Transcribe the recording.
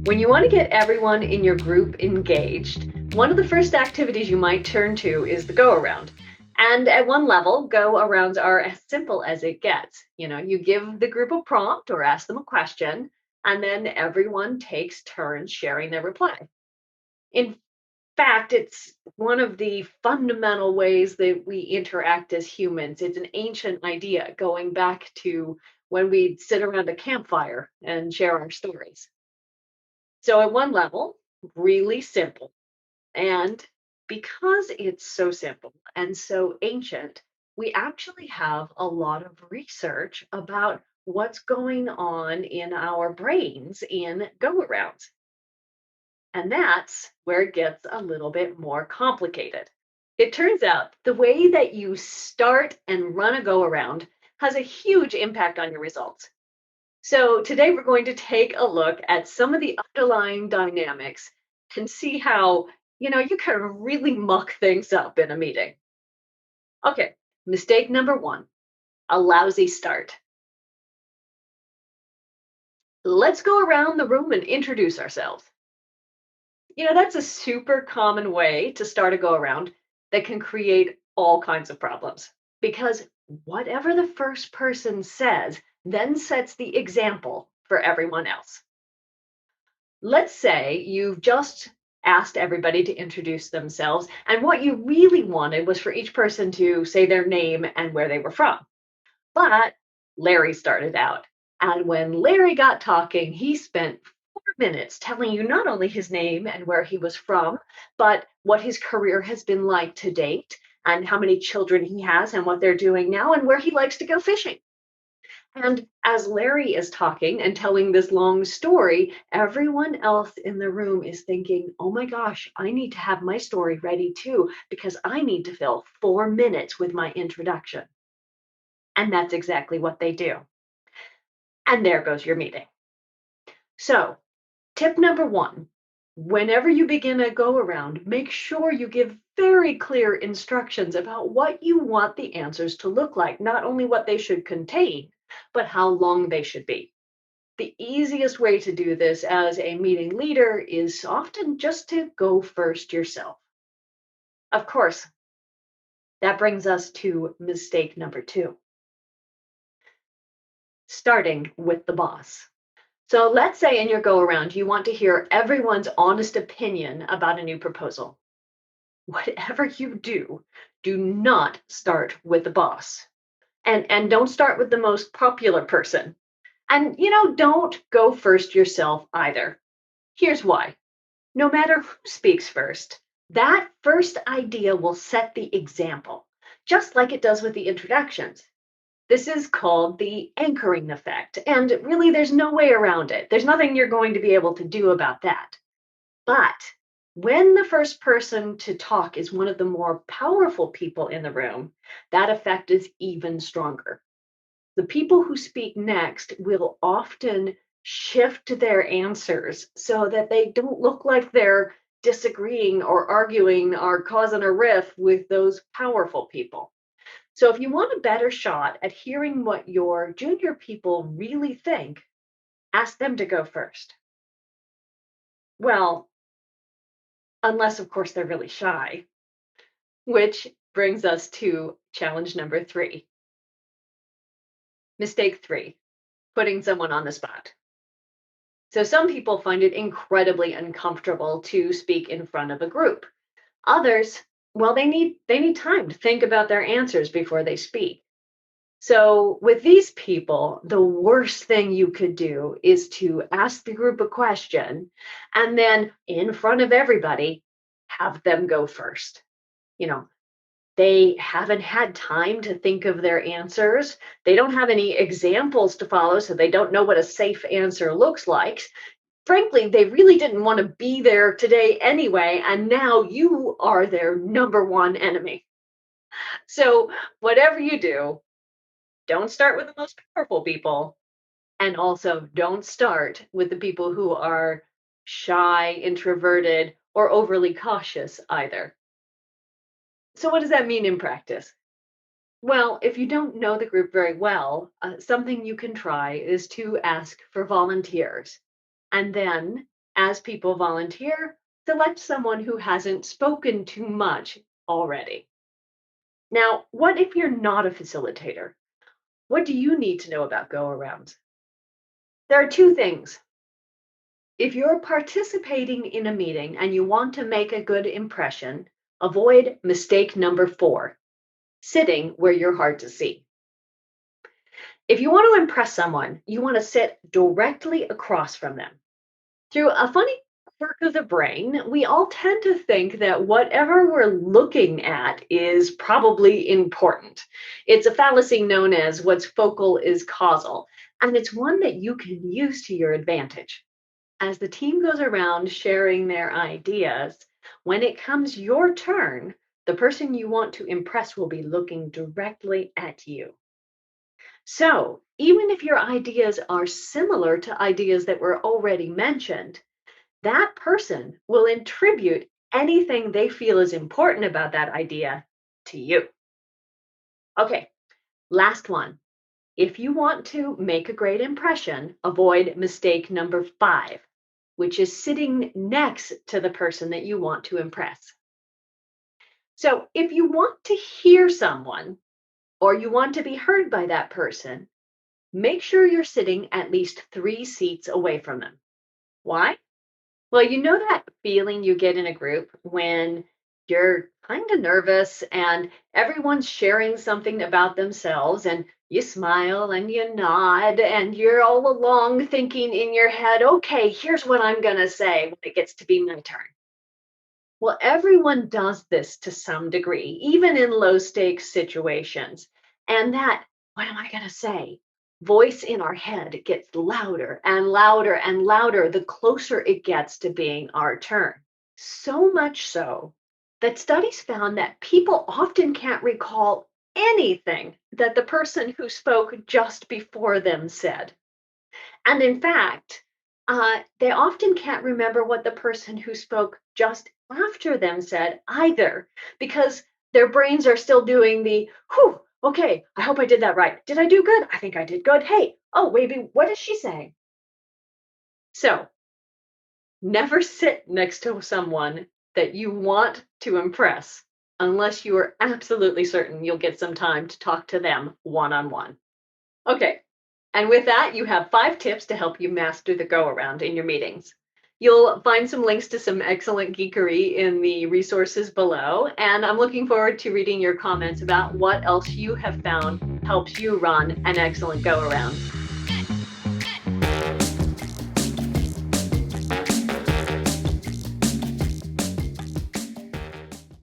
When you want to get everyone in your group engaged, one of the first activities you might turn to is the go around. And at one level, go arounds are as simple as it gets. You give the group a prompt or ask them a question, and then everyone takes turns sharing their reply. In fact, it's one of the fundamental ways that we interact as humans. It's an ancient idea going back to when we'd sit around a campfire and share our stories. So at one level, really simple. And because it's so simple and so ancient, we actually have a lot of research about what's going on in our brains in go arounds. And that's where it gets a little bit more complicated. It turns out the way that you start and run a go around has a huge impact on your results. So today we're going to take a look at some of the underlying dynamics and see how, you can really muck things up in a meeting. Okay, mistake number one, a lousy start. Let's go around the room and introduce ourselves. That's a super common way to start a go around that can create all kinds of problems because whatever the first person says then sets the example for everyone else. Let's say you've just asked everybody to introduce themselves, and what you really wanted was for each person to say their name and where they were from. But Larry started out, and when Larry got talking, he spent 4 minutes telling you not only his name and where he was from, but what his career has been like to date, and how many children he has, and what they're doing now, and where he likes to go fishing. And as Larry is talking and telling this long story, everyone else in the room is thinking, oh my gosh, I need to have my story ready too, because I need to fill 4 minutes with my introduction. And that's exactly what they do. And there goes your meeting. So, tip number one, whenever you begin a go around, make sure you give very clear instructions about what you want the answers to look like, not only what they should contain, but how long they should be. The easiest way to do this as a meeting leader is often just to go first yourself. Of course, that brings us to mistake number two, starting with the boss. So let's say in your go around, you want to hear everyone's honest opinion about a new proposal. Whatever you do, do not start with the boss. And don't start with the most popular person. And don't go first yourself either. Here's why. No matter who speaks first, that first idea will set the example, just like it does with the introductions. This is called the anchoring effect. And really, there's no way around it. There's nothing you're going to be able to do about that. But when the first person to talk is one of the more powerful people in the room, that effect is even stronger. The people who speak next will often shift their answers so that they don't look like they're disagreeing or arguing or causing a riff with those powerful people. So, if you want a better shot at hearing what your junior people really think, ask them to go first. Well, unless, of course, they're really shy, which brings us to challenge number three. Mistake three, putting someone on the spot. So some people find it incredibly uncomfortable to speak in front of a group. Others, well, they need time to think about their answers before they speak. So with these people, the worst thing you could do is to ask the group a question and then in front of everybody, have them go first. You know, they haven't had time to think of their answers. They don't have any examples to follow, so they don't know what a safe answer looks like. Frankly, they really didn't want to be there today anyway, and now you are their number one enemy. So, whatever you do, don't start with the most powerful people, and also don't start with the people who are shy, introverted, or overly cautious either. So, what does that mean in practice? Well, if you don't know the group very well, something you can try is to ask for volunteers. And then As people volunteer, select someone who hasn't spoken too much already. Now, what if you're not a facilitator? What do you need to know about go arounds? There are two things. If you're participating in a meeting and you want to make a good impression, avoid mistake number 4, sitting where you're hard to see. If you want to impress someone, you want to sit directly across from them. Through a funny quirk of the brain, we all tend to think that whatever we're looking at is probably important. It's a fallacy known as what's focal is causal, and it's one that you can use to your advantage. As the team goes around sharing their ideas, when it comes your turn, the person you want to impress will be looking directly at you. So, even if your ideas are similar to ideas that were already mentioned, that person will attribute anything they feel is important about that idea to you. Okay, last one. If you want to make a great impression, avoid mistake number 5, which is sitting next to the person that you want to impress. So, if you want to hear someone or you want to be heard by that person, make sure you're sitting at least 3 seats away from them. Why? Well, you know that feeling you get in a group when you're kind of nervous and everyone's sharing something about themselves and you smile and you nod and you're all along thinking in your head, okay, here's what I'm going to say when it gets to be my turn. Well, everyone does this to some degree, even in low stakes situations. And that, what am I going to say? Voice in our head gets louder and louder and louder the closer it gets to being our turn. So much so that studies found that people often can't recall anything that the person who spoke just before them said. And in fact, they often can't remember what the person who spoke just after them said either, because their brains are still doing the, whew, okay, I hope I did that right. Did I do good? I think I did good. Hey, oh, wait, what is she saying? So never sit next to someone that you want to impress unless you are absolutely certain you'll get some time to talk to them one on one. Okay. And with that, you have 5 tips to help you master the go around in your meetings. You'll find some links to some excellent geekery in the resources below. And I'm looking forward to reading your comments about what else you have found helps you run an excellent go around.